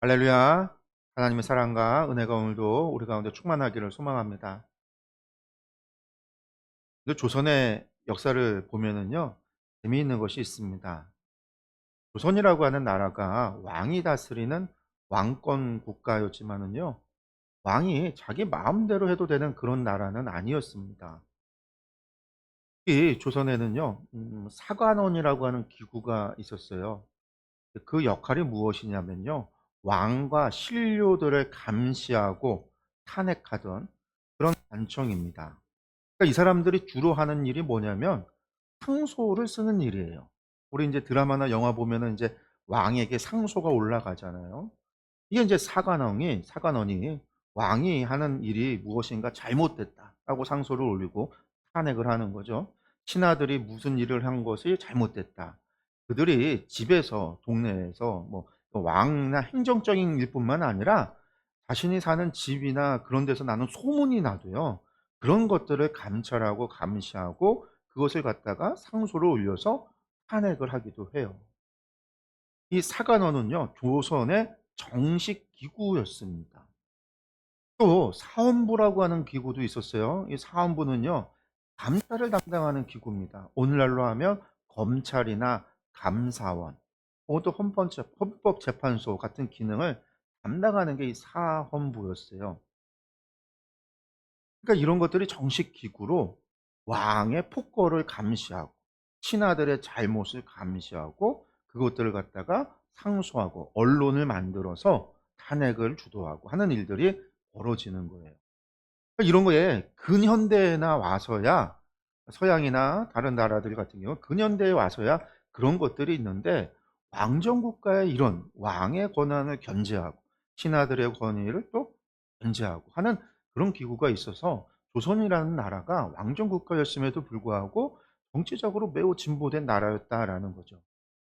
할렐루야. 하나님의 사랑과 은혜가 오늘도 우리 가운데 충만하기를 소망합니다. 근데 조선의 역사를 보면은요, 재미있는 것이 있습니다. 조선이라고 하는 나라가 왕이 다스리는 왕권 국가였지만은요, 왕이 자기 마음대로 해도 되는 그런 나라는 아니었습니다. 이 조선에는요, 사관원이라고 하는 기구가 있었어요. 그 역할이 무엇이냐면요. 왕과 신료들을 감시하고 탄핵하던 그런 관청입니다. 그러니까 이 사람들이 주로 하는 일이 뭐냐면 상소를 쓰는 일이에요. 우리 이제 드라마나 영화 보면은 이제 왕에게 상소가 올라가잖아요. 이게 이제 사관원이 왕이 하는 일이 무엇인가 잘못됐다라고 상소를 올리고 탄핵을 하는 거죠. 신하들이 무슨 일을 한 것이 잘못됐다. 그들이 집에서 동네에서 뭐 왕이나 행정적인 일뿐만 아니라 자신이 사는 집이나 그런 데서 나는 소문이 나도요. 그런 것들을 감찰하고 감시하고 그것을 갖다가 상소를 올려서 탄핵을 하기도 해요. 이 사관원은요, 조선의 정식 기구였습니다. 또 사헌부라고 하는 기구도 있었어요. 이 사헌부는요, 감찰을 담당하는 기구입니다. 오늘날로 하면 검찰이나 감사원, 혹은 또 헌법재판소 같은 기능을 담당하는 게 이 사헌부였어요. 그러니까 이런 것들이 정식 기구로 왕의 폭거를 감시하고 신하들의 잘못을 감시하고 그것들을 갖다가 상소하고 언론을 만들어서 탄핵을 주도하고 하는 일들이 벌어지는 거예요. 그러니까 이런 거에 근현대나 와서야 서양이나 다른 나라들 같은 경우 근현대에 와서야 그런 것들이 있는데 왕정 국가의 이런 왕의 권한을 견제하고 신하들의 권위를 또 견제하고 하는 그런 기구가 있어서 조선이라는 나라가 왕정 국가였음에도 불구하고 정치적으로 매우 진보된 나라였다라는 거죠.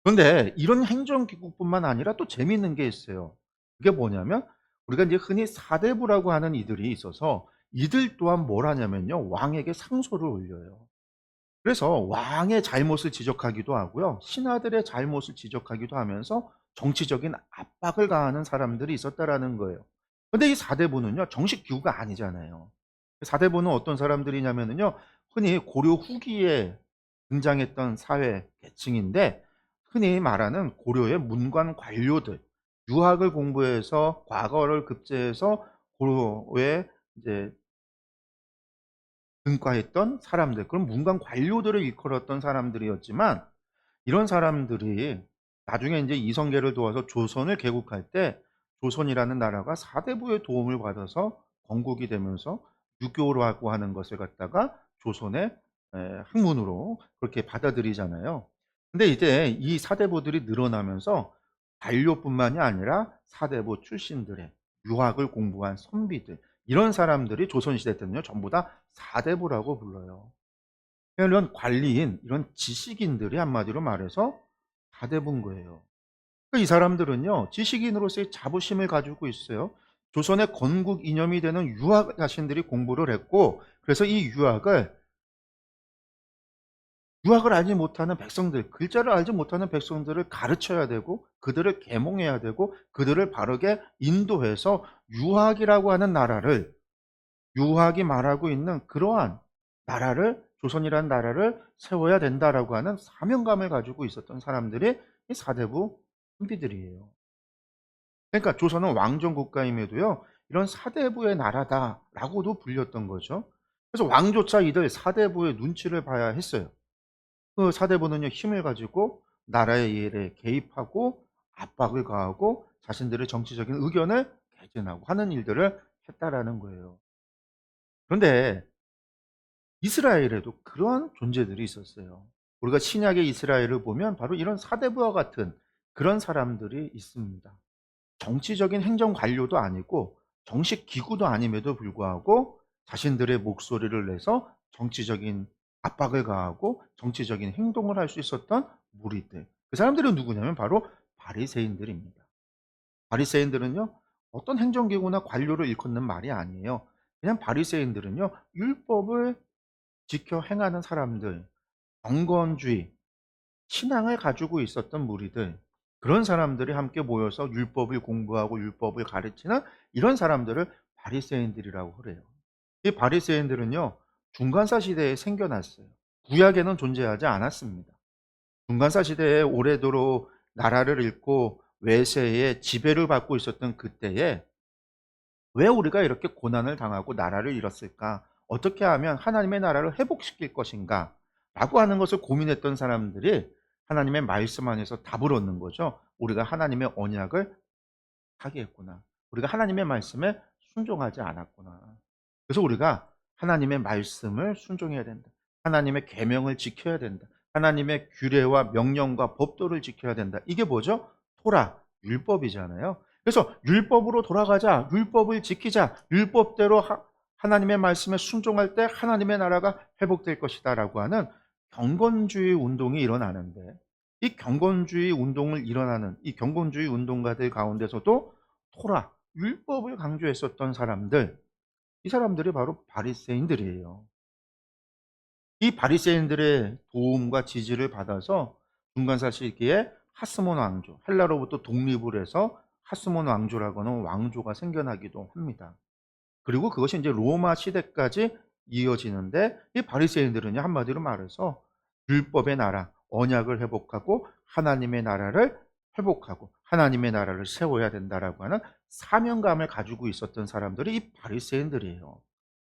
그런데 이런 행정기구뿐만 아니라 또 재미있는 게 있어요. 그게 뭐냐면 우리가 이제 흔히 사대부라고 하는 이들이 있어서 이들 또한 뭘 하냐면요. 왕에게 상소를 올려요. 그래서 왕의 잘못을 지적하기도 하고요. 신하들의 잘못을 지적하기도 하면서 정치적인 압박을 가하는 사람들이 있었다라는 거예요. 근데 이 사대부는요. 정식 기구가 아니잖아요. 사대부는 어떤 사람들이냐면요. 흔히 고려 후기에 등장했던 사회 계층인데 흔히 말하는 고려의 문관 관료들, 유학을 공부해서 과거를 급제해서 고려에 이제 등과했던 사람들, 그런 문관 관료들을 일컬었던 사람들이었지만 이런 사람들이 나중에 이제 이성계를 도와서 조선을 개국할 때 조선이라는 나라가 사대부의 도움을 받아서 건국이 되면서 유교라고 하는 것을 갖다가 조선의 학문으로 그렇게 받아들이잖아요. 근데 이제 이 사대부들이 늘어나면서 관료뿐만이 아니라 사대부 출신들의 유학을 공부한 선비들, 이런 사람들이 조선시대 때는요 전부 다 사대부라고 불러요. 이런 관리인, 이런 지식인들이 한마디로 말해서 사대부인 거예요. 이 사람들은요 지식인으로서의 자부심을 가지고 있어요. 조선의 건국 이념이 되는 유학 자신들이 공부를 했고, 그래서 이 유학을 알지 못하는 백성들, 글자를 알지 못하는 백성들을 가르쳐야 되고 그들을 계몽해야 되고 그들을 바르게 인도해서 유학이라고 하는 나라를, 유학이 말하고 있는 그러한 나라를, 조선이라는 나라를 세워야 된다라고 하는 사명감을 가지고 있었던 사람들이 이 사대부 선비들이에요. 그러니까 조선은 왕정 국가임에도요 이런 사대부의 나라다라고도 불렸던 거죠. 그래서 왕조차 이들 사대부의 눈치를 봐야 했어요. 그 사대부는요 힘을 가지고 나라의 일에 개입하고 압박을 가하고 자신들의 정치적인 의견을 개진하고 하는 일들을 했다라는 거예요. 그런데 이스라엘에도 그러한 존재들이 있었어요. 우리가 신약의 이스라엘을 보면 바로 이런 사대부와 같은 그런 사람들이 있습니다. 정치적인 행정 관료도 아니고 정식 기구도 아님에도 불구하고 자신들의 목소리를 내서 정치적인 압박을 가하고 정치적인 행동을 할 수 있었던 무리들. 그 사람들은 누구냐면 바로 바리새인들입니다. 바리새인들은요 어떤 행정기구나 관료를 일컫는 말이 아니에요. 그냥 바리새인들은요 율법을 지켜 행하는 사람들, 경건주의, 신앙을 가지고 있었던 무리들, 그런 사람들이 함께 모여서 율법을 공부하고 율법을 가르치는 이런 사람들을 바리새인들이라고 그래요. 이 바리새인들은요, 중간사 시대에 생겨났어요. 구약에는 존재하지 않았습니다. 중간사 시대에 오래도록 나라를 잃고 외세의 지배를 받고 있었던 그때에 왜 우리가 이렇게 고난을 당하고 나라를 잃었을까? 어떻게 하면 하나님의 나라를 회복시킬 것인가? 라고 하는 것을 고민했던 사람들이 하나님의 말씀 안에서 답을 얻는 거죠. 우리가 하나님의 언약을 파기했구나. 우리가 하나님의 말씀에 순종하지 않았구나. 그래서 우리가 하나님의 말씀을 순종해야 된다. 하나님의 계명을 지켜야 된다. 하나님의 규례와 명령과 법도를 지켜야 된다. 이게 뭐죠? 토라, 율법이잖아요. 그래서 율법으로 돌아가자. 율법을 지키자. 율법대로 하나님의 말씀에 순종할 때 하나님의 나라가 회복될 것이다라고 하는 경건주의 운동이 일어나는데, 이 경건주의 운동을 일어나는 이 경건주의 운동가들 가운데서도 토라, 율법을 강조했었던 사람들, 이 사람들이 바로 바리새인들이에요. 이 바리새인들의 도움과 지지를 받아서 중간사 시기에 하스몬 왕조, 헬라로부터 독립을 해서 하스몬 왕조라고 하는 왕조가 생겨나기도 합니다. 그리고 그것이 이제 로마 시대까지 이어지는데, 이 바리새인들은요, 한마디로 말해서 율법의 나라, 언약을 회복하고 하나님의 나라를 회복하고 하나님의 나라를 세워야 된다라고 하는 사명감을 가지고 있었던 사람들이 이 바리새인들이에요.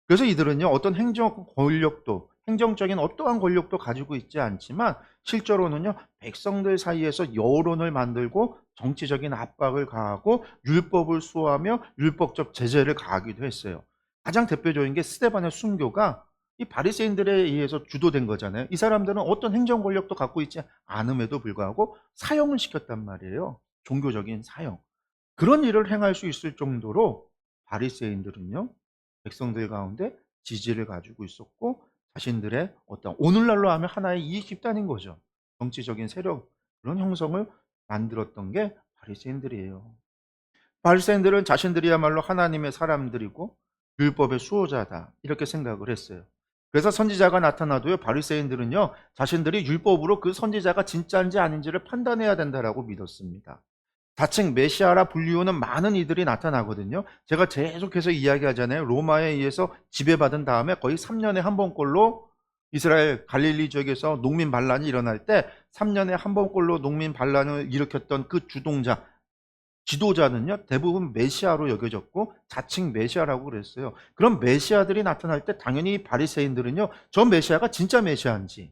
그래서 이들은요, 어떤 행정 권력도, 행정적인 어떠한 권력도 가지고 있지 않지만 실제로는요, 백성들 사이에서 여론을 만들고 정치적인 압박을 가하고 율법을 수호하며 율법적 제재를 가하기도 했어요. 가장 대표적인 게 스데반의 순교가 이 바리새인들에 의해서 주도된 거잖아요. 이 사람들은 어떤 행정 권력도 갖고 있지 않음에도 불구하고 사형을 시켰단 말이에요. 종교적인 사형. 그런 일을 행할 수 있을 정도로 바리새인들은요, 백성들 가운데 지지를 가지고 있었고 자신들의 어떤, 오늘날로 하면 하나의 이익 집단인 거죠. 정치적인 세력, 그런 형성을 만들었던 게 바리새인들이에요. 바리새인들은 자신들이야말로 하나님의 사람들이고 율법의 수호자다, 이렇게 생각을 했어요. 그래서 선지자가 나타나도요, 바리새인들은요, 자신들이 율법으로 그 선지자가 진짜인지 아닌지를 판단해야 된다라고 믿었습니다. 자칭 메시아라 불리우는 많은 이들이 나타나거든요. 제가 계속해서 이야기하잖아요. 로마에 의해서 지배받은 다음에 거의 3년에 한 번꼴로 이스라엘 갈릴리 지역에서 농민 반란이 일어날 때 3년에 한 번꼴로 농민 반란을 일으켰던 그 주동자, 지도자는요, 대부분 메시아로 여겨졌고 자칭 메시아라고 그랬어요. 그럼 메시아들이 나타날 때 당연히 바리새인들은요, 저 메시아가 진짜 메시아인지,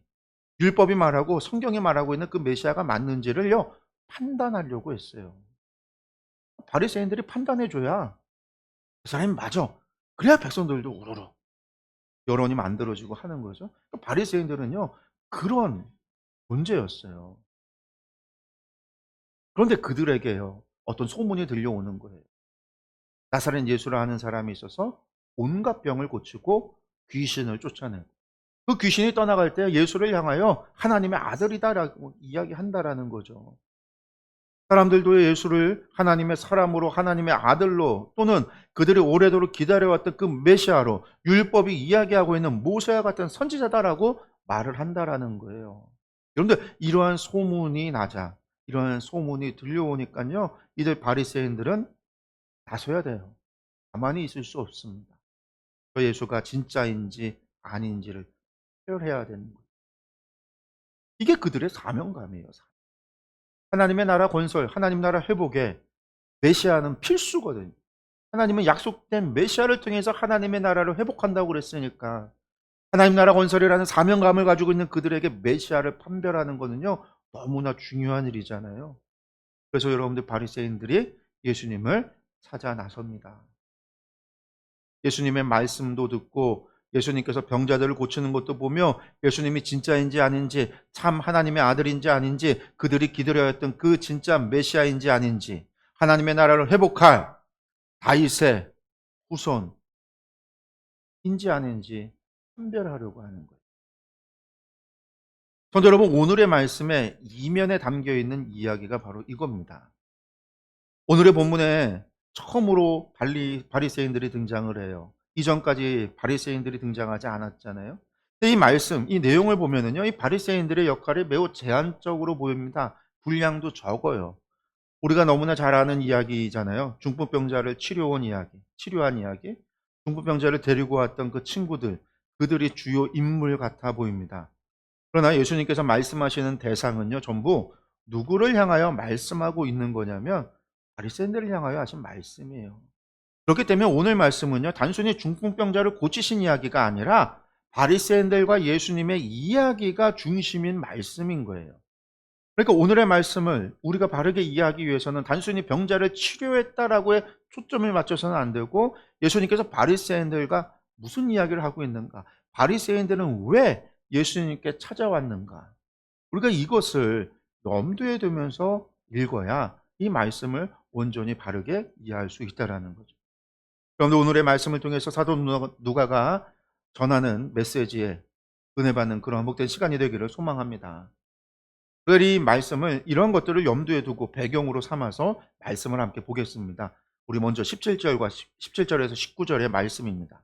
율법이 말하고 성경이 말하고 있는 그 메시아가 맞는지를요, 판단하려고 했어요. 바리새인들이 판단해 줘야 그 사람이 맞아. 그래야 백성들도 우르르 여론이 만들어지고 하는 거죠. 바리새인들은요, 그런 존재였어요. 그런데 그들에게요, 어떤 소문이 들려오는 거예요. 나사렛 예수라 하는 사람이 있어서 온갖 병을 고치고 귀신을 쫓아내고, 그 귀신이 떠나갈 때 예수를 향하여 하나님의 아들이다라고 이야기한다라는 거죠. 사람들도 예수를 하나님의 사람으로, 하나님의 아들로, 또는 그들이 오래도록 기다려왔던 그 메시아로, 율법이 이야기하고 있는 모세와 같은 선지자다라고 말을 한다라는 거예요. 여러분들, 이러한 소문이 나자, 이러한 소문이 들려오니까요, 이들 바리새인들은 나서야 돼요. 가만히 있을 수 없습니다. 저 예수가 진짜인지 아닌지를 해결해야 되는 거예요. 이게 그들의 사명감이에요. 하나님의 나라 건설, 하나님 나라 회복에 메시아는 필수거든요. 하나님은 약속된 메시아를 통해서 하나님의 나라를 회복한다고 그랬으니까 하나님 나라 건설이라는 사명감을 가지고 있는 그들에게 메시아를 판별하는 것은요, 너무나 중요한 일이잖아요. 그래서 여러분들, 바리새인들이 예수님을 찾아 나섭니다. 예수님의 말씀도 듣고 예수님께서 병자들을 고치는 것도 보며 예수님이 진짜인지 아닌지, 참 하나님의 아들인지 아닌지, 그들이 기다려했던 그 진짜 메시아인지 아닌지, 하나님의 나라를 회복할 다윗의 후손인지 아닌지 판별하려고 하는 거예요. 성도 여러분, 오늘의 말씀에 이면에 담겨 있는 이야기가 바로 이겁니다. 오늘의 본문에 처음으로 바리새인들이 등장을 해요. 이전까지 바리새인들이 등장하지 않았잖아요. 근데 이 말씀, 이 내용을 보면은요, 이 바리새인들의 역할이 매우 제한적으로 보입니다. 분량도 적어요. 우리가 너무나 잘 아는 이야기잖아요. 중풍병자를 치료한 이야기. 중풍병자를 데리고 왔던 그 친구들, 그들이 주요 인물 같아 보입니다. 그러나 예수님께서 말씀하시는 대상은요, 전부 누구를 향하여 말씀하고 있는 거냐면 바리새인들을 향하여 하신 말씀이에요. 그렇기 때문에 오늘 말씀은요, 단순히 중풍병자를 고치신 이야기가 아니라 바리새인들과 예수님의 이야기가 중심인 말씀인 거예요. 그러니까 오늘의 말씀을 우리가 바르게 이해하기 위해서는 단순히 병자를 치료했다라고에 초점을 맞춰서는 안 되고, 예수님께서 바리새인들과 무슨 이야기를 하고 있는가, 바리새인들은 왜 예수님께 찾아왔는가, 우리가 이것을 염두에 두면서 읽어야 이 말씀을 온전히 바르게 이해할 수 있다라는 거죠. 그런데 오늘의 말씀을 통해서 사도 누가가 전하는 메시지에 은혜 받는 그런 복된 시간이 되기를 소망합니다. 이 말씀을 이런 것들을 염두에 두고 배경으로 삼아서 말씀을 함께 보겠습니다. 우리 먼저 17절에서 19절의 말씀입니다.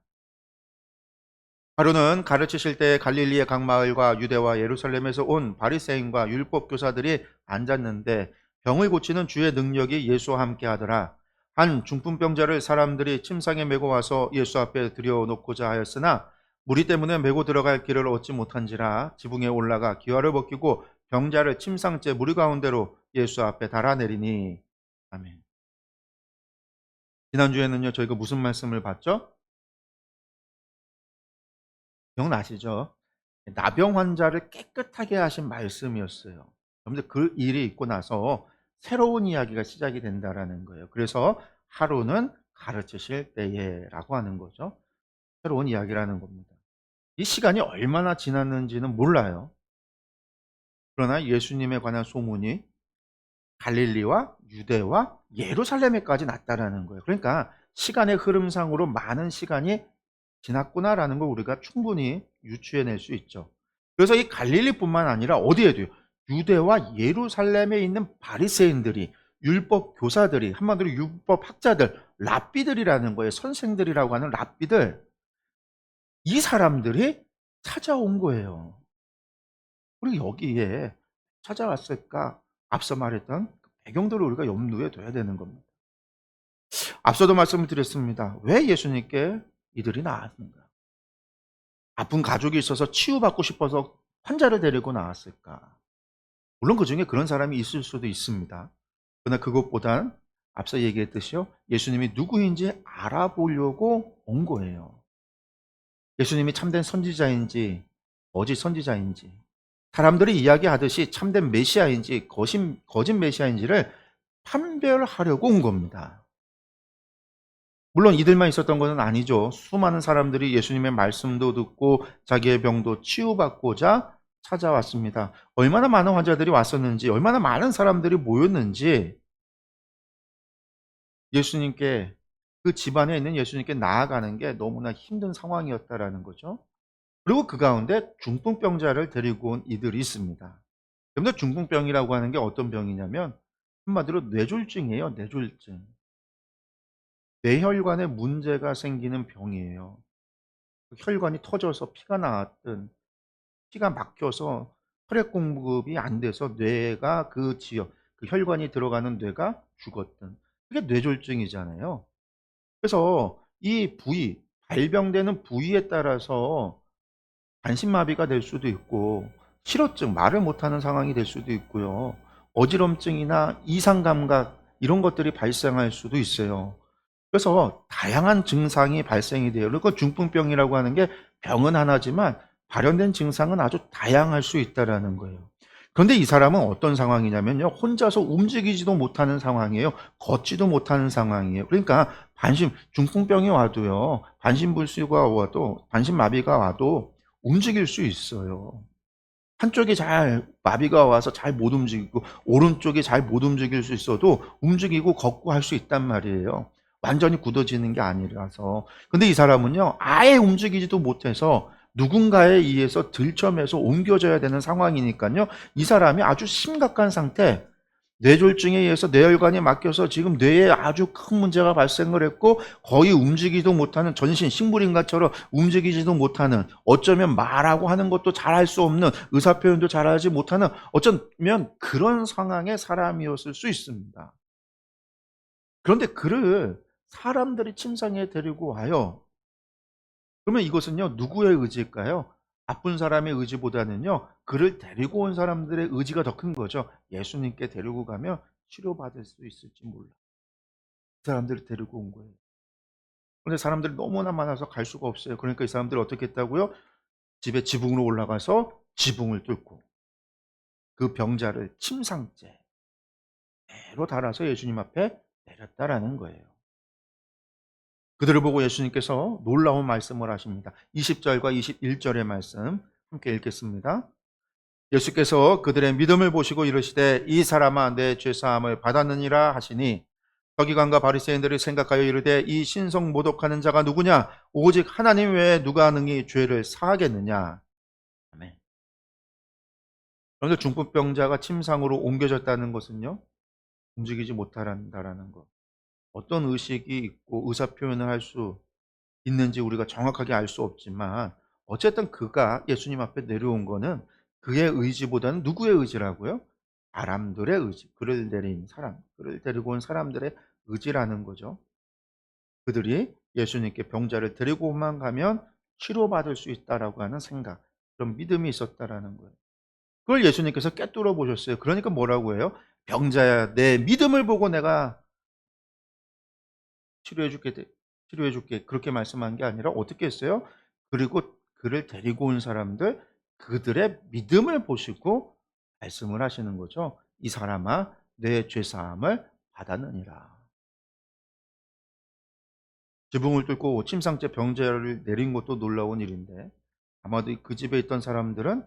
하루는 가르치실 때 갈릴리의 각 마을과 유대와 예루살렘에서 온 바리새인과 율법 교사들이 앉았는데 병을 고치는 주의 능력이 예수와 함께 하더라. 한 중풍병자를 사람들이 침상에 메고 와서 예수 앞에 들여놓고자 하였으나 무리 때문에 메고 들어갈 길을 얻지 못한지라 지붕에 올라가 기와를 벗기고 병자를 침상째 무리 가운데로 예수 앞에 달아내리니. 아멘. 지난주에는요, 저희가 무슨 말씀을 봤죠? 기억나시죠? 나병 환자를 깨끗하게 하신 말씀이었어요. 그런데 그 일이 있고 나서 새로운 이야기가 시작이 된다라는 거예요. 그래서 하루는 가르치실 때에라고 하는 거죠. 새로운 이야기라는 겁니다. 이 시간이 얼마나 지났는지는 몰라요. 그러나 예수님에 관한 소문이 갈릴리와 유대와 예루살렘에까지 났다라는 거예요. 그러니까 시간의 흐름상으로 많은 시간이 지났구나라는 걸 우리가 충분히 유추해낼 수 있죠. 그래서 이 갈릴리뿐만 아니라 어디에도요, 유대와 예루살렘에 있는 바리새인들이, 율법 교사들이, 한마디로 율법 학자들, 랍비들이라는 거예요. 선생들이라고 하는 랍비들, 이 사람들이 찾아온 거예요. 그리고 여기에 찾아왔을까? 앞서 말했던 그 배경들을 우리가 염두에 둬야 되는 겁니다. 앞서도 말씀을 드렸습니다. 왜 예수님께 이들이 나왔는가? 아픈 가족이 있어서 치유받고 싶어서 환자를 데리고 나왔을까? 물론 그 중에 그런 사람이 있을 수도 있습니다. 그러나 그것보단 앞서 얘기했듯이요, 예수님이 누구인지 알아보려고 온 거예요. 예수님이 참된 선지자인지 거짓 선지자인지, 사람들이 이야기하듯이 참된 메시아인지 거짓 메시아인지를 판별하려고 온 겁니다. 물론 이들만 있었던 것은 아니죠. 수많은 사람들이 예수님의 말씀도 듣고 자기의 병도 치유받고자 찾아왔습니다. 얼마나 많은 환자들이 왔었는지, 얼마나 많은 사람들이 모였는지, 예수님께, 그 집안에 있는 예수님께 나아가는 게 너무나 힘든 상황이었다라는 거죠. 그리고 그 가운데 중풍병자를 데리고 온 이들이 있습니다. 그런데 중풍병이라고 하는 게 어떤 병이냐면 한마디로 뇌졸중이에요. 뇌졸중. 뇌혈관에 문제가 생기는 병이에요. 혈관이 터져서 피가 나왔든, 피가 막혀서 혈액 공급이 안 돼서 뇌가 그 지역, 그 혈관이 들어가는 뇌가 죽었든, 그게 뇌졸중이잖아요. 그래서 이 부위, 발병되는 부위에 따라서 반신마비가 될 수도 있고, 실어증, 말을 못하는 상황이 될 수도 있고요, 어지럼증이나 이상감각, 이런 것들이 발생할 수도 있어요. 그래서 다양한 증상이 발생이 돼요. 그리고 중풍병이라고 하는 게 병은 하나지만 발현된 증상은 아주 다양할 수 있다라는 거예요. 그런데 이 사람은 어떤 상황이냐면요, 혼자서 움직이지도 못하는 상황이에요. 걷지도 못하는 상황이에요. 그러니까 중풍병이 와도요, 반신불수가 와도, 반신마비가 와도 움직일 수 있어요. 한쪽이 잘 마비가 와서 잘 못 움직이고 오른쪽이 잘 못 움직일 수 있어도 움직이고 걷고 할 수 있단 말이에요. 완전히 굳어지는 게 아니라서. 근데 이 사람은요, 아예 움직이지도 못해서 누군가에 의해서 들쳐매서 옮겨져야 되는 상황이니까요, 이 사람이 아주 심각한 상태, 뇌졸중에 의해서 뇌혈관이 막혀서 지금 뇌에 아주 큰 문제가 발생을 했고, 거의 움직이지도 못하는, 전신 식물인간처럼 움직이지도 못하는, 어쩌면 말하고 하는 것도 잘할 수 없는, 의사표현도 잘하지 못하는, 어쩌면 그런 상황의 사람이었을 수 있습니다. 그런데 그를 사람들이 침상에 데리고 와요. 그러면 이것은요, 누구의 의지일까요? 바쁜 사람의 의지보다는요, 그를 데리고 온 사람들의 의지가 더 큰 거죠. 예수님께 데리고 가면 치료받을 수 있을지 몰라. 그 사람들을 데리고 온 거예요. 그런데 사람들이 너무나 많아서 갈 수가 없어요. 그러니까 이 사람들이 어떻게 했다고요? 집에 지붕으로 올라가서 지붕을 뚫고 그 병자를 침상째로 달아서 예수님 앞에 내렸다라는 거예요. 그들을 보고 예수님께서 놀라운 말씀을 하십니다. 20절과 21절의 말씀 함께 읽겠습니다. 예수께서 그들의 믿음을 보시고 이르시되 이 사람아 내 죄사함을 받았느니라 하시니 서기관과 바리새인들이 생각하여 이르되 이 신성 모독하는 자가 누구냐 오직 하나님 외에 누가 능히 죄를 사하겠느냐. 아멘. 그런데 중풍병자가 침상으로 옮겨졌다는 것은요, 움직이지 못한다라는 것. 어떤 의식이 있고 의사 표현을 할 수 있는지 우리가 정확하게 알 수 없지만 어쨌든 그가 예수님 앞에 내려온 거는 그의 의지보다는 누구의 의지라고요? 사람들의 의지, 그를 내린 사람, 그를 데리고 온 사람들의 의지라는 거죠. 그들이 예수님께 병자를 데리고만 가면 치료받을 수 있다라고 하는 생각, 그런 믿음이 있었다라는 거예요. 그걸 예수님께서 꿰뚫어 보셨어요. 그러니까 뭐라고 해요? 병자야, 내 믿음을 보고 내가 치료해 줄게, 치료해 줄게. 그렇게 말씀한 게 아니라 어떻게 했어요? 그리고 그를 데리고 온 사람들, 그들의 믿음을 보시고 말씀을 하시는 거죠. 이 사람아, 내 죄사함을 받았느니라. 지붕을 뚫고 침상째 병자를 내린 것도 놀라운 일인데 아마도 그 집에 있던 사람들은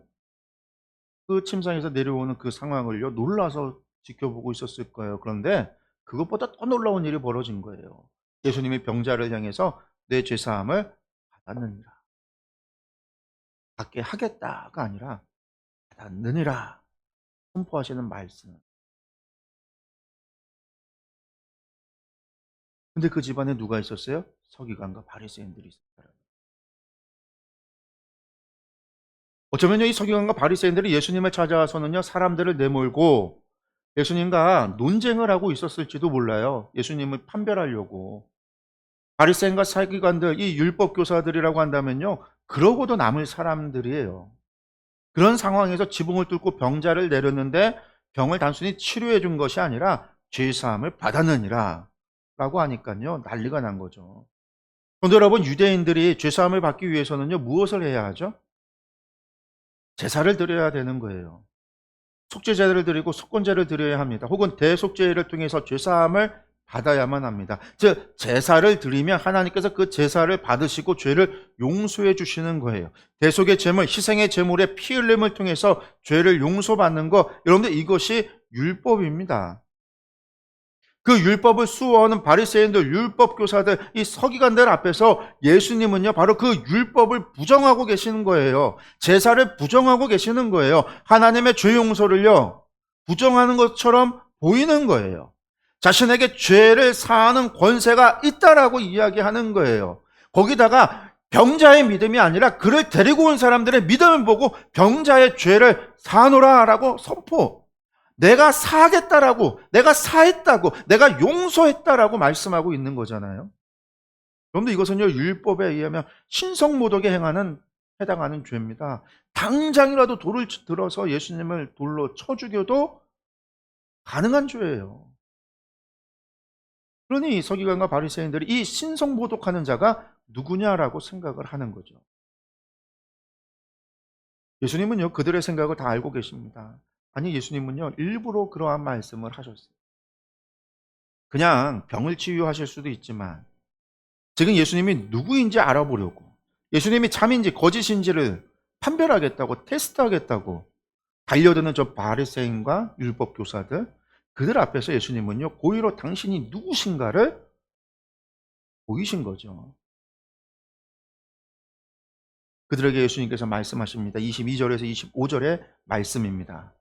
그 침상에서 내려오는 그 상황을요, 놀라서 지켜보고 있었을 거예요. 그런데 그것보다 더 놀라운 일이 벌어진 거예요. 예수님이 병자를 향해서 내 죄사함을 받았느니라. 받게 하겠다가 아니라 받았느니라 선포하시는 말씀. 근데 그 집안에 누가 있었어요? 서기관과 바리새인들이 있었더라고요. 어쩌면요, 이 서기관과 바리새인들이 예수님을 찾아와서는요, 사람들을 내몰고 예수님과 논쟁을 하고 있었을지도 몰라요. 예수님을 판별하려고. 바리새인과 서기관들, 이 율법 교사들이라고 한다면요, 그러고도 남을 사람들이에요. 그런 상황에서 지붕을 뚫고 병자를 내렸는데 병을 단순히 치료해 준 것이 아니라 죄사함을 받았느니라 라고 하니까요, 난리가 난 거죠. 그런데 여러분, 유대인들이 죄사함을 받기 위해서는요, 무엇을 해야 하죠? 제사를 드려야 되는 거예요. 속죄제를 드리고 속건제를 드려야 합니다. 혹은 대속죄를 통해서 죄사함을 받아야만 합니다. 즉 제사를 드리면 하나님께서 그 제사를 받으시고 죄를 용서해 주시는 거예요. 대속의 제물, 희생의 제물의 피 흘림을 통해서 죄를 용서받는 것, 여러분들 이것이 율법입니다. 그 율법을 수호하는 바리새인들, 율법 교사들, 이 서기관들 앞에서 예수님은요, 바로 그 율법을 부정하고 계시는 거예요. 제사를 부정하고 계시는 거예요. 하나님의 죄 용서를요, 부정하는 것처럼 보이는 거예요. 자신에게 죄를 사하는 권세가 있다라고 이야기하는 거예요. 거기다가 병자의 믿음이 아니라 그를 데리고 온 사람들의 믿음을 보고 병자의 죄를 사노라라고 선포. 내가 사하겠다라고, 내가 사했다고, 내가 용서했다라고 말씀하고 있는 거잖아요. 그런데 이것은요, 율법에 의하면 신성모독에 해당하는 죄입니다. 당장이라도 돌을 들어서 예수님을 돌로 쳐 죽여도 가능한 죄예요. 그러니 서기관과 바리새인들이 이 신성모독하는 자가 누구냐라고 생각을 하는 거죠. 예수님은요, 그들의 생각을 다 알고 계십니다. 아니, 예수님은요, 일부러 그러한 말씀을 하셨어요. 그냥 병을 치유하실 수도 있지만 지금 예수님이 누구인지 알아보려고, 예수님이 참인지 거짓인지를 판별하겠다고, 테스트하겠다고 달려드는 저 바리새인과 율법 교사들, 그들 앞에서 예수님은요, 고의로 당신이 누구신가를 보이신 거죠. 그들에게 예수님께서 말씀하십니다. 22절에서 25절의 말씀입니다.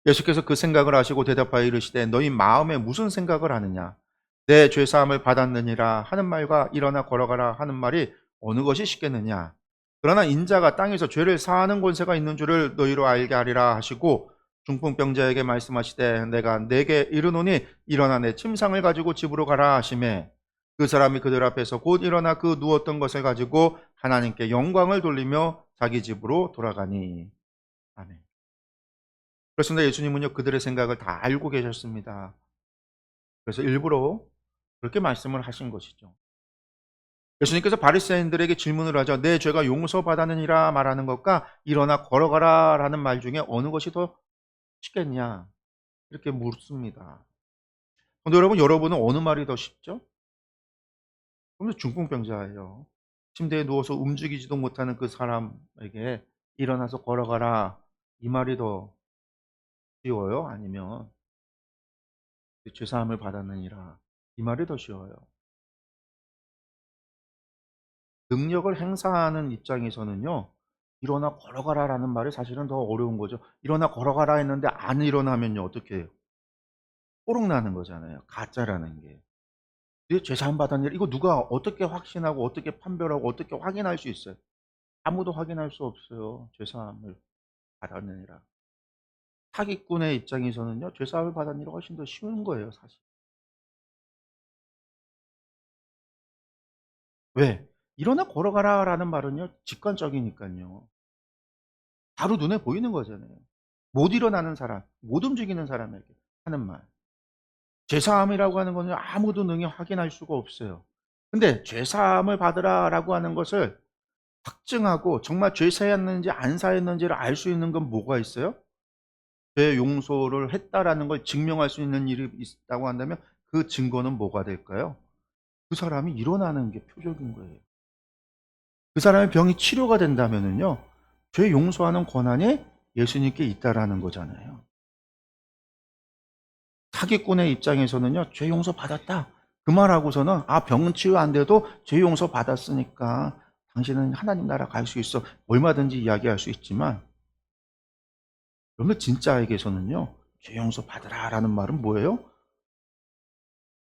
예수께서 그 생각을 하시고 대답하여 이르시되 너희 마음에 무슨 생각을 하느냐? 내 죄사함을 받았느니라 하는 말과 일어나 걸어가라 하는 말이 어느 것이 쉽겠느냐? 그러나 인자가 땅에서 죄를 사하는 권세가 있는 줄을 너희로 알게 하리라 하시고 중풍병자에게 말씀하시되 내가 내게 이르노니 일어나 내 침상을 가지고 집으로 가라 하시매 그 사람이 그들 앞에서 곧 일어나 그 누웠던 것을 가지고 하나님께 영광을 돌리며 자기 집으로 돌아가니. 아멘. 그렇습니다. 예수님은요 그들의 생각을 다 알고 계셨습니다. 그래서 일부러 그렇게 말씀을 하신 것이죠. 예수님께서 바리새인들에게 질문을 하죠. 내 죄가 용서받았느니라 말하는 것과 일어나 걸어가라 라는 말 중에 어느 것이 더 쉽겠냐 이렇게 묻습니다. 그런데 여러분은 어느 말이 더 쉽죠? 그런데 중풍병자예요. 침대에 누워서 움직이지도 못하는 그 사람에게 일어나서 걸어가라 이 말이 더 쉬워요? 아니면 죄사함을 받았느니라 이 말이 더 쉬워요? 능력을 행사하는 입장에서는요 일어나 걸어가라라는 말이 사실은 더 어려운 거죠. 일어나 걸어가라 했는데 안 일어나면요 어떻게 해요? 뽀록 나는 거잖아요. 가짜라는 게. 내 죄사함 받았느니 이거 누가 어떻게 확신하고 어떻게 판별하고 어떻게 확인할 수 있어요? 아무도 확인할 수 없어요. 죄사함을 받았느니라. 사기꾼의 입장에서는요 죄사함을 받았느니라 훨씬 더 쉬운 거예요 사실. 왜? 일어나 걸어가라라는 말은요 직관적이니까요. 바로 눈에 보이는 거잖아요. 못 일어나는 사람, 못 움직이는 사람에게 하는 말. 죄사함이라고 하는 것은 아무도 능히 확인할 수가 없어요. 근데 죄사함을 받으라라고 하는 것을 확증하고 정말 죄 사했는지 안 사했는지를 알 수 있는 건 뭐가 있어요? 죄 용서를 했다라는 걸 증명할 수 있는 일이 있다고 한다면 그 증거는 뭐가 될까요? 그 사람이 일어나는 게 표적인 거예요. 그 사람의 병이 치료가 된다면은요, 죄 용서하는 권한이 예수님께 있다라는 거잖아요. 사기꾼의 입장에서는요, 죄 용서 받았다. 그 말하고서는 병은 치유 안 돼도 죄 용서 받았으니까 당신은 하나님 나라 갈 수 있어. 얼마든지 이야기할 수 있지만, 그러면 진짜에게서는요, 죄 용서 받으라라는 말은 뭐예요?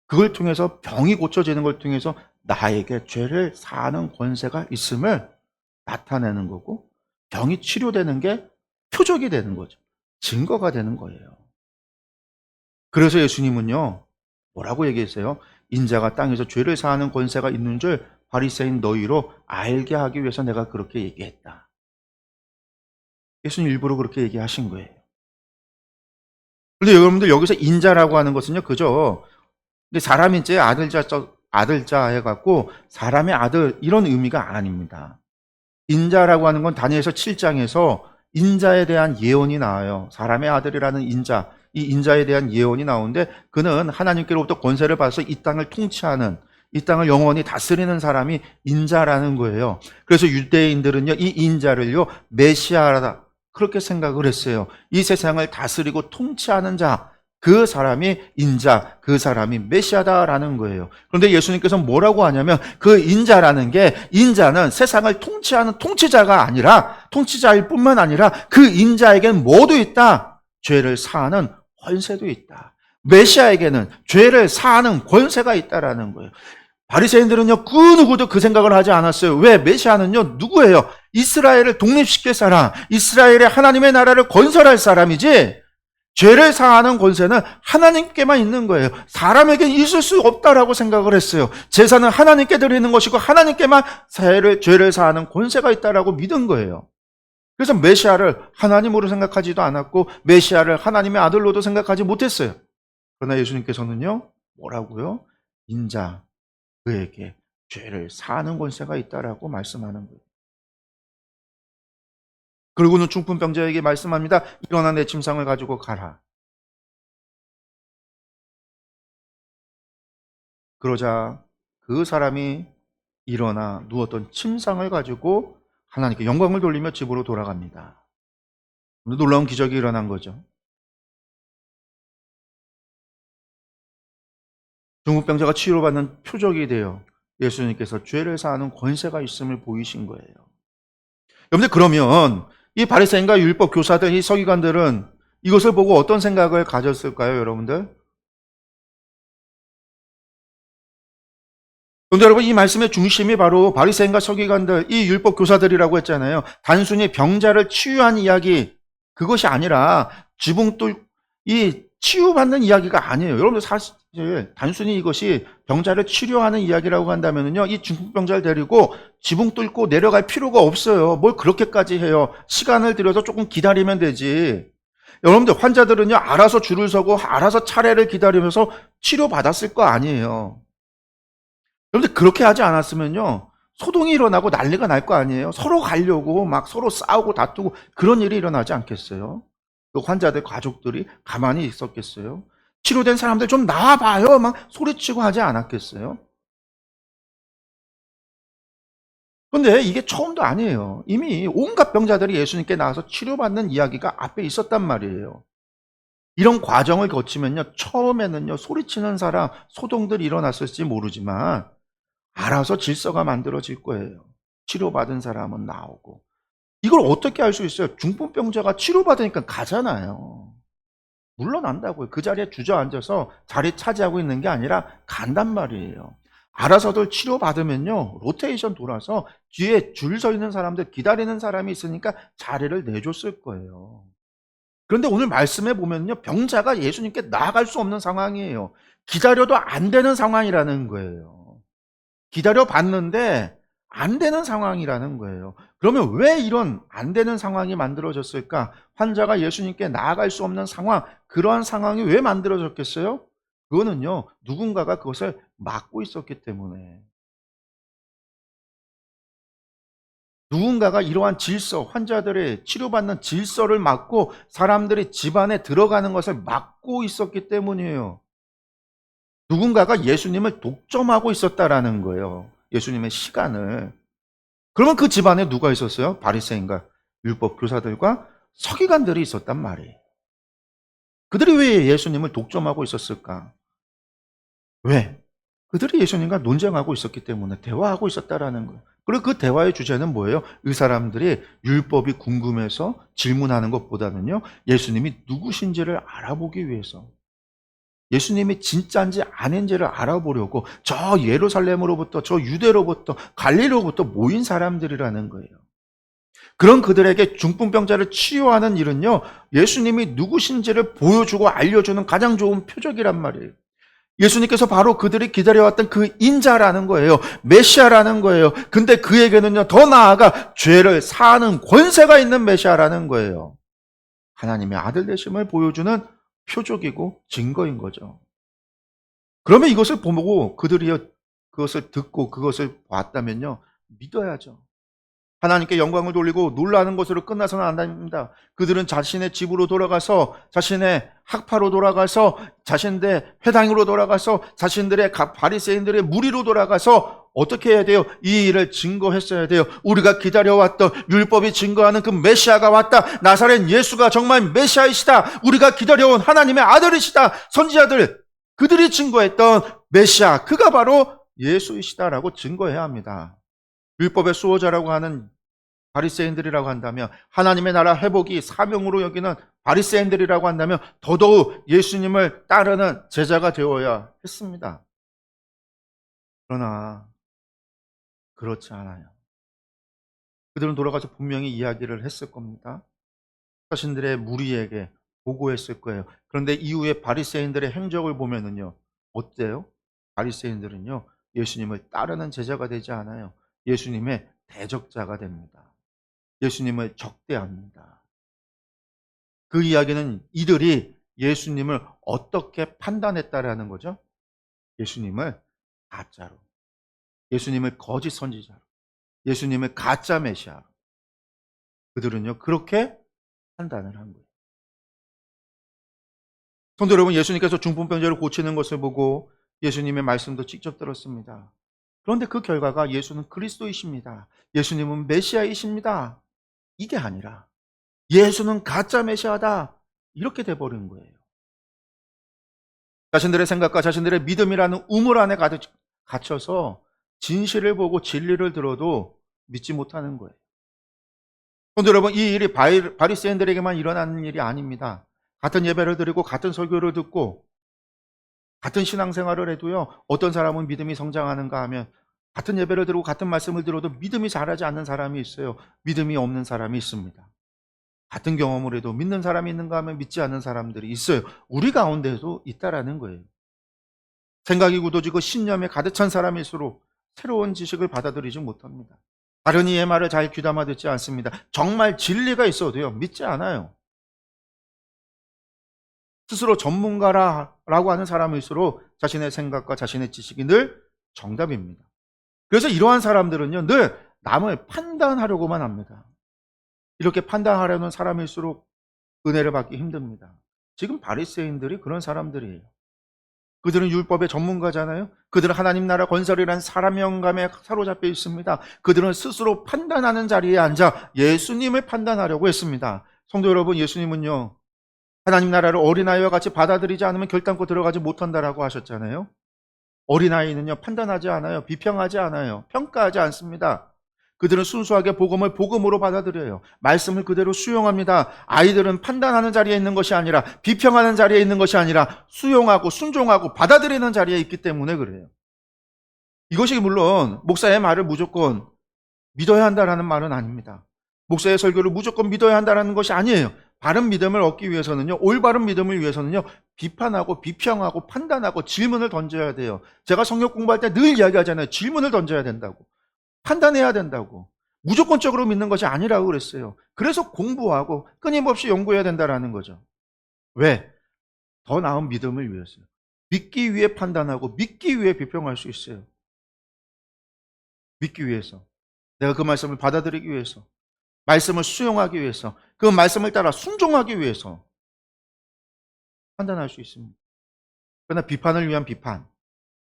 그걸 통해서 병이 고쳐지는 걸 통해서 나에게 죄를 사하는 권세가 있음을 나타내는 거고, 병이 치료되는 게 표적이 되는 거죠. 증거가 되는 거예요. 그래서 예수님은요 뭐라고 얘기했어요? 인자가 땅에서 죄를 사하는 권세가 있는 줄 바리새인 너희로 알게 하기 위해서 내가 그렇게 얘기했다. 예수님 일부러 그렇게 얘기하신 거예요. 그런데 여러분들 여기서 인자라고 하는 것은요 그죠? 근데 사람이 이제 아들자 해갖고 사람의 아들 이런 의미가 아닙니다. 인자라고 하는 건 다니엘서 7장에서 인자에 대한 예언이 나와요. 사람의 아들이라는 인자, 이 인자에 대한 예언이 나오는데 그는 하나님께로부터 권세를 받아서 이 땅을 통치하는, 이 땅을 영원히 다스리는 사람이 인자라는 거예요. 그래서 유대인들은요 이 인자를요 메시아다 그렇게 생각을 했어요. 이 세상을 다스리고 통치하는 자, 그 사람이 인자, 그 사람이 메시아다라는 거예요. 그런데 예수님께서 뭐라고 하냐면 그 인자라는 게, 인자는 세상을 통치하는 통치자가 아니라, 통치자일 뿐만 아니라 그 인자에게는 뭐도 있다? 죄를 사하는 권세도 있다. 메시아에게는 죄를 사하는 권세가 있다라는 거예요. 바리새인들은요 그 누구도 그 생각을 하지 않았어요. 왜? 메시아는요 누구예요? 이스라엘을 독립시킬 사람, 이스라엘의 하나님의 나라를 건설할 사람이지, 죄를 사하는 권세는 하나님께만 있는 거예요. 사람에게는 있을 수 없다라고 생각을 했어요. 제사는 하나님께 드리는 것이고 하나님께만 죄를 사하는 권세가 있다라고 믿은 거예요. 그래서 메시아를 하나님으로 생각하지도 않았고 메시아를 하나님의 아들로도 생각하지 못했어요. 그러나 예수님께서는요 뭐라고요? 인자, 그에게 죄를 사하는 권세가 있다라고 말씀하는 거예요. 그리고는 중풍병자에게 말씀합니다. 일어나 내 침상을 가지고 가라. 그러자 그 사람이 일어나 누웠던 침상을 가지고 하나님께 영광을 돌리며 집으로 돌아갑니다. 놀라운 기적이 일어난 거죠. 중풍병자가 치료받는 표적이 되어 예수님께서 죄를 사하는 권세가 있음을 보이신 거예요. 여러분들 그러면 이 바리새인과 율법 교사들, 이 서기관들은 이것을 보고 어떤 생각을 가졌을까요, 여러분들? 그런데 여러분 이 말씀의 중심이 바로 바리새인과 서기관들, 이 율법 교사들이라고 했잖아요. 단순히 병자를 치유한 이야기, 그것이 아니라 지붕 뚫 이 치유받는 이야기가 아니에요. 여러분들 사실 단순히 이것이 병자를 치료하는 이야기라고 한다면은요, 이 중풍병자를 데리고 지붕 뚫고 내려갈 필요가 없어요. 뭘 그렇게까지 해요. 시간을 들여서 조금 기다리면 되지. 여러분들 환자들은요, 알아서 줄을 서고 알아서 차례를 기다리면서 치료받았을 거 아니에요. 여러분들 그렇게 하지 않았으면요, 소동이 일어나고 난리가 날 거 아니에요. 서로 가려고 막 서로 싸우고 다투고 그런 일이 일어나지 않겠어요? 그 환자들 가족들이 가만히 있었겠어요? 치료된 사람들 좀 나와봐요 막 소리치고 하지 않았겠어요? 근데 이게 처음도 아니에요. 이미 온갖 병자들이 예수님께 나와서 치료받는 이야기가 앞에 있었단 말이에요. 이런 과정을 거치면요, 처음에는요, 소리치는 사람, 소동들이 일어났을지 모르지만 알아서 질서가 만들어질 거예요. 치료받은 사람은 나오고. 이걸 어떻게 알 수 있어요? 중풍병자가 치료받으니까 가잖아요. 물러난다고요. 그 자리에 주저앉아서 자리 차지하고 있는 게 아니라 간단 말이에요. 알아서들 치료받으면요, 로테이션 돌아서 뒤에 줄 서 있는 사람들, 기다리는 사람이 있으니까 자리를 내줬을 거예요. 그런데 오늘 말씀해 보면요, 병자가 예수님께 나아갈 수 없는 상황이에요. 기다려도 안 되는 상황이라는 거예요. 기다려 봤는데 안 되는 상황이라는 거예요. 그러면 왜 이런 안 되는 상황이 만들어졌을까? 환자가 예수님께 나아갈 수 없는 상황, 그러한 상황이 왜 만들어졌겠어요? 그거는요, 누군가가 그것을 막고 있었기 때문에. 누군가가 이러한 질서, 환자들의 치료받는 질서를 막고 사람들이 집안에 들어가는 것을 막고 있었기 때문이에요. 누군가가 예수님을 독점하고 있었다라는 거예요. 예수님의 시간을. 그러면 그 집안에 누가 있었어요? 바리새인과 율법 교사들과 서기관들이 있었단 말이에요. 그들이 왜 예수님을 독점하고 있었을까? 왜? 그들이 예수님과 논쟁하고 있었기 때문에 대화하고 있었다라는 거예요. 그리고 그 대화의 주제는 뭐예요? 이 사람들이 율법이 궁금해서 질문하는 것보다는요, 예수님이 누구신지를 알아보기 위해서, 예수님이 진짜인지 아닌지를 알아보려고 저 예루살렘으로부터, 저 유대로부터, 갈릴리로부터 모인 사람들이라는 거예요. 그런 그들에게 중풍병자를 치유하는 일은요, 예수님이 누구신지를 보여주고 알려주는 가장 좋은 표적이란 말이에요. 예수님께서 바로 그들이 기다려왔던 그 인자라는 거예요. 메시아라는 거예요. 근데 그에게는요, 더 나아가 죄를 사하는 권세가 있는 메시아라는 거예요. 하나님의 아들 되심을 보여주는 표적이고 증거인 거죠. 그러면 이것을 보고 그들이 그것을 듣고 그것을 봤다면요, 믿어야죠. 하나님께 영광을 돌리고 놀라는 것으로 끝나서는 안 됩니다. 그들은 자신의 집으로 돌아가서, 자신의 학파로 돌아가서, 자신들의 회당으로 돌아가서, 자신들의 바리새인들의 무리로 돌아가서 어떻게 해야 돼요? 이 일을 증거했어야 돼요. 우리가 기다려왔던 율법이 증거하는 그 메시아가 왔다. 나사렛 예수가 정말 메시아이시다. 우리가 기다려온 하나님의 아들이시다. 선지자들, 그들이 증거했던 메시아, 그가 바로 예수이시다라고 증거해야 합니다. 율법의 수호자라고 하는 바리새인들이라고 한다면, 하나님의 나라 회복이 사명으로 여기는 바리새인들이라고 한다면 더더욱 예수님을 따르는 제자가 되어야 했습니다. 그러나 그렇지 않아요. 그들은 돌아가서 분명히 이야기를 했을 겁니다. 자신들의 무리에게 보고했을 거예요. 그런데 이후에 바리새인들의 행적을 보면은요, 어때요? 바리새인들은요, 예수님을 따르는 제자가 되지 않아요. 예수님의 대적자가 됩니다. 예수님을 적대합니다. 그 이야기는 이들이 예수님을 어떻게 판단했다라는 거죠? 예수님을 가짜로, 예수님을 거짓 선지자로, 예수님을 가짜 메시아로, 그들은요, 그렇게 판단을 한 거예요. 성도 여러분, 예수님께서 중풍병자를 고치는 것을 보고 예수님의 말씀도 직접 들었습니다. 그런데 그 결과가 예수는 그리스도이십니다, 예수님은 메시아이십니다, 이게 아니라 예수는 가짜 메시아다, 이렇게 돼버린 거예요. 자신들의 생각과 자신들의 믿음이라는 우물 안에 가득 갇혀서 진실을 보고 진리를 들어도 믿지 못하는 거예요. 그런데 여러분, 이 일이 바리새인들에게만 일어나는 일이 아닙니다. 같은 예배를 드리고 같은 설교를 듣고 같은 신앙생활을 해도요, 어떤 사람은 믿음이 성장하는가 하면 같은 예배를 드리고 같은 말씀을 들어도 믿음이 자라지 않는 사람이 있어요. 믿음이 없는 사람이 있습니다. 같은 경험을 해도 믿는 사람이 있는가 하면 믿지 않는 사람들이 있어요. 우리 가운데도 있다라는 거예요. 생각이 굳어지고 신념에 가득 찬 사람일수록 새로운 지식을 받아들이지 못합니다. 다른 이의 말을 잘 귀담아 듣지 않습니다. 정말 진리가 있어도요, 믿지 않아요. 스스로 전문가라고 하는 사람일수록 자신의 생각과 자신의 지식이 늘 정답입니다. 그래서 이러한 사람들은요, 늘 남을 판단하려고만 합니다. 이렇게 판단하려는 사람일수록 은혜를 받기 힘듭니다. 지금 바리새인들이 그런 사람들이에요. 그들은 율법의 전문가잖아요. 그들은 하나님 나라 건설이라는 사람 영감에 사로잡혀 있습니다. 그들은 스스로 판단하는 자리에 앉아 예수님을 판단하려고 했습니다. 성도 여러분, 예수님은요, 하나님 나라를 어린아이와 같이 받아들이지 않으면 결단코 들어가지 못한다라고 하셨잖아요. 어린아이는요, 판단하지 않아요. 비평하지 않아요. 평가하지 않습니다. 그들은 순수하게 복음을 복음으로 받아들여요. 말씀을 그대로 수용합니다. 아이들은 판단하는 자리에 있는 것이 아니라, 비평하는 자리에 있는 것이 아니라 수용하고 순종하고 받아들이는 자리에 있기 때문에 그래요. 이것이 물론 목사의 말을 무조건 믿어야 한다는 말은 아닙니다. 목사의 설교를 무조건 믿어야 한다는 것이 아니에요. 바른 믿음을 얻기 위해서는요, 올바른 믿음을 위해서는요, 비판하고 비평하고 판단하고 질문을 던져야 돼요. 제가 성경 공부할 때 늘 이야기하잖아요. 질문을 던져야 된다고. 판단해야 된다고. 무조건적으로 믿는 것이 아니라고 그랬어요. 그래서 공부하고 끊임없이 연구해야 된다는 거죠. 왜? 더 나은 믿음을 위해서요. 믿기 위해 판단하고 믿기 위해 비평할 수 있어요. 믿기 위해서. 내가 그 말씀을 받아들이기 위해서. 말씀을 수용하기 위해서. 그 말씀을 따라 순종하기 위해서 판단할 수 있습니다. 그러나 비판을 위한 비판,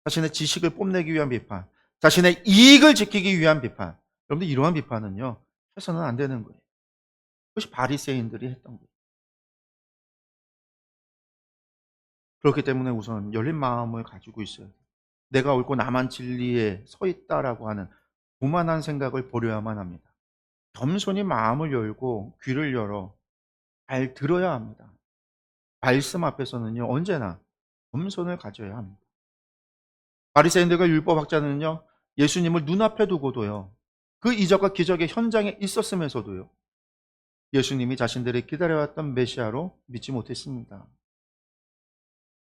자신의 지식을 뽐내기 위한 비판, 자신의 이익을 지키기 위한 비판, 여러분들 이러한 비판은요, 해서는 안 되는 거예요. 그것이 바리새인들이 했던 거예요. 그렇기 때문에 우선 열린 마음을 가지고 있어야 돼요. 내가 옳고 나만 진리에 서 있다라고 하는 교만한 생각을 버려야만 합니다. 겸손히 마음을 열고 귀를 열어 잘 들어야 합니다. 말씀 앞에서는요, 언제나 겸손을 가져야 합니다. 바리새인들과 율법학자는요, 예수님을 눈앞에 두고도요, 그 이적과 기적의 현장에 있었으면서도요, 예수님이 자신들이 기다려왔던 메시아로 믿지 못했습니다.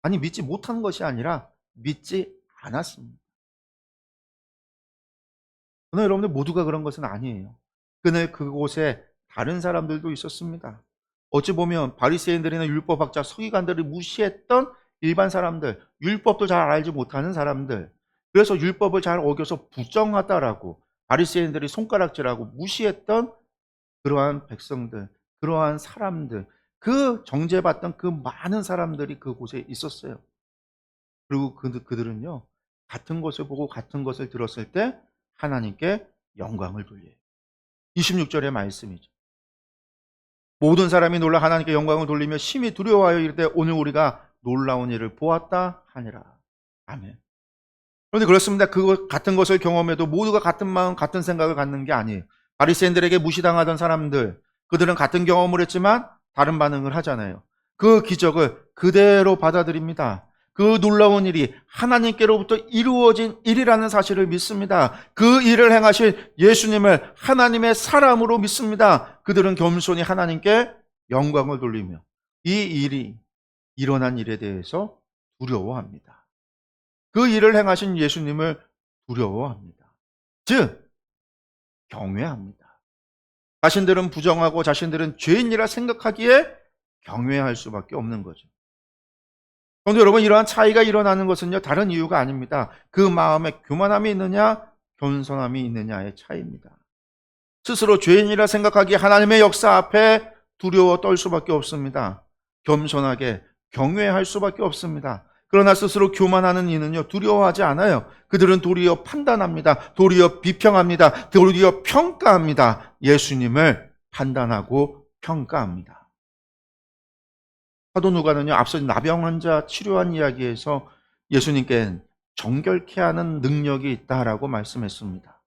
아니, 믿지 못한 것이 아니라 믿지 않았습니다. 그러나 여러분들 모두가 그런 것은 아니에요. 그날 그곳에 다른 사람들도 있었습니다. 어찌 보면 바리새인들이나 율법학자, 서기관들을 무시했던 일반 사람들, 율법도 잘 알지 못하는 사람들, 그래서 율법을 잘 어겨서 부정하다라고 바리새인들이 손가락질하고 무시했던 그러한 백성들, 그러한 사람들, 그 정죄받던 그 많은 사람들이 그곳에 있었어요. 그리고 그들은요, 같은 것을 보고 같은 것을 들었을 때 하나님께 영광을 돌려요. 26절의 말씀이죠. 모든 사람이 놀라 하나님께 영광을 돌리며 심히 두려워하여 이르되 오늘 우리가 놀라운 일을 보았다 하니라. 아멘. 그런데 그렇습니다. 그 같은 것을 경험해도 모두가 같은 마음, 같은 생각을 갖는 게 아니에요. 바리새인들에게 무시당하던 사람들, 그들은 같은 경험을 했지만 다른 반응을 하잖아요. 그 기적을 그대로 받아들입니다. 그 놀라운 일이 하나님께로부터 이루어진 일이라는 사실을 믿습니다. 그 일을 행하실 예수님을 하나님의 사람으로 믿습니다. 그들은 겸손히 하나님께 영광을 돌리며 이 일이 일어난 일에 대해서 두려워합니다. 그 일을 행하신 예수님을 두려워합니다. 즉, 경외합니다. 자신들은 부정하고 자신들은 죄인이라 생각하기에 경외할 수밖에 없는 거죠. 그런데 여러분, 이러한 차이가 일어나는 것은요, 다른 이유가 아닙니다. 그 마음에 교만함이 있느냐, 겸손함이 있느냐의 차이입니다. 스스로 죄인이라 생각하기에 하나님의 역사 앞에 두려워 떨 수밖에 없습니다. 겸손하게 경외할 수밖에 없습니다. 그러나 스스로 교만하는 이는요, 두려워하지 않아요. 그들은 도리어 판단합니다. 도리어 비평합니다. 도리어 평가합니다. 예수님을 판단하고 평가합니다. 사도 누가는요, 앞서 나병 환자 치료한 이야기에서 예수님께 정결케 하는 능력이 있다라고 말씀했습니다.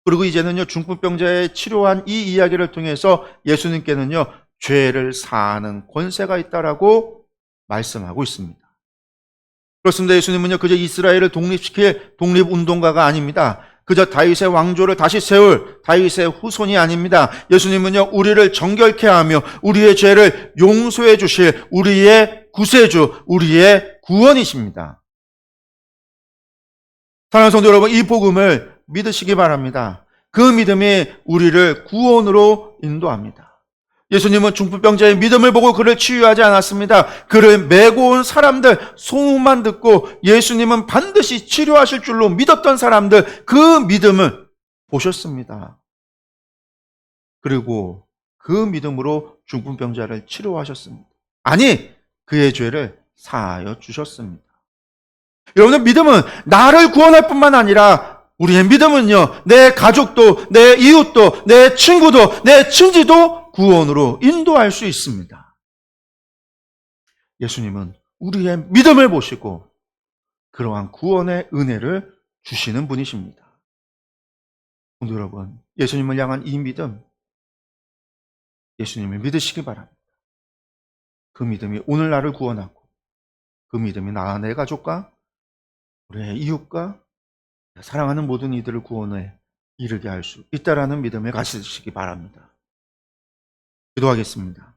그리고 이제는요, 중풍병자의 치료한 이 이야기를 통해서 예수님께는요, 죄를 사하는 권세가 있다라고 말씀하고 있습니다. 그렇습니다. 예수님은요, 그저 이스라엘을 독립시킬 독립운동가가 아닙니다. 그저 다윗의 왕조를 다시 세울 다윗의 후손이 아닙니다. 예수님은요, 우리를 정결케 하며 우리의 죄를 용서해 주실 우리의 구세주, 우리의 구원이십니다. 사랑하는 성도 여러분, 이 복음을 믿으시기 바랍니다. 그 믿음이 우리를 구원으로 인도합니다. 예수님은 중풍병자의 믿음을 보고 그를 치유하지 않았습니다. 그를 메고 온 사람들 소문만 듣고 예수님은 반드시 치료하실 줄로 믿었던 사람들 그 믿음을 보셨습니다. 그리고 그 믿음으로 중풍병자를 치료하셨습니다. 아니, 그의 죄를 사하여 주셨습니다. 여러분의 믿음은 나를 구원할 뿐만 아니라 우리의 믿음은요, 내 가족도, 내 이웃도, 내 친구도, 내 친지도 구원으로 인도할 수 있습니다. 예수님은 우리의 믿음을 보시고 그러한 구원의 은혜를 주시는 분이십니다. 성도 여러분, 예수님을 향한 이 믿음, 예수님을 믿으시기 바랍니다. 그 믿음이 오늘 나를 구원하고 그 믿음이 나와 내 가족과 우리의 이웃과 사랑하는 모든 이들을 구원에 이르게 할 수 있다라는 믿음을 가지시기 바랍니다. 기도하겠습니다.